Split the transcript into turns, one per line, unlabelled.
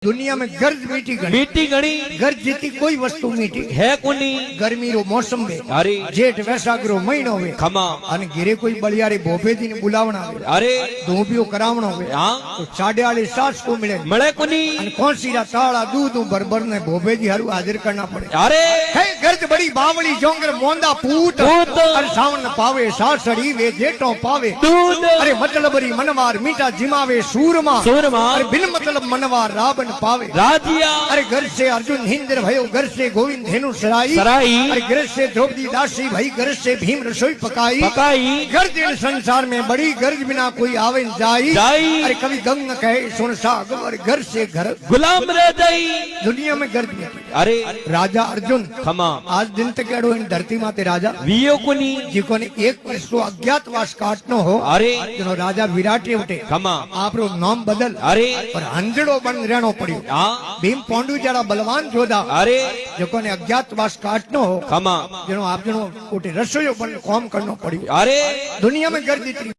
दुनिया में गर्ज मीठी घनी गर्ज जीती कोई वस्तु मीठी
है कोनी।
गर्मी रो मौसम में
अरे
जेठ वैशाख महीनो में
खमा
अने घिरे कोई बलियारे भोपेजी ने बुलावना आवे
अरे
धोबियो करावणो होवे
हाँ
तो साढ़े वाली सास को मिले
कोनी।
अने कौन सीरा ताड़ा दूध बरबर ने भोपेजी हारू हाजिर करना पड़े।
अरे
है गर्ज बड़ी बावली जोंगर मोंदा पूत अरे सावन पावे सासड़ी वे जेठो पावे
दूध।
अरे मतलब री मनवार मीठा जिमावे सूरमा अरे बिन मतलब मनवार रावण पावे
राजिया।
अरे घर से अर्जुन हिंद्र भयो घर से गोविंद धेनु सराई अरे घर से द्रौपदी दासी भाई घर से भीम रसोई पकाई गर्ज इन संसार में बड़ी गर्ज बिना कोई आवे न जाई अरे कभी गंग कहे सुन साग और घर से घर
गुलाम रह जाई
दुनिया में गर्ज में।
अरे
राजा अर्जुन
खमा
आज दिन तक एडो इन धरती माते राजा
वियो कोनी
जिको ने एक वर्ष तो अज्ञातवास काटनो हो
अरे
जनो राजा विराटे उठे
खमा
आपरो नाम बदल
अरे
और हंजड़ो बन रहनो पड़ियो।
हाँ
भीम पोंडू जरा बलवान जोधा
अरे
जो ने अज्ञातवास काटनो हो
खमा
जनो आप जनो उठे रसोई बन कॉम करनो पड़ियो।
अरे
दुनिया में गर्ज इतनी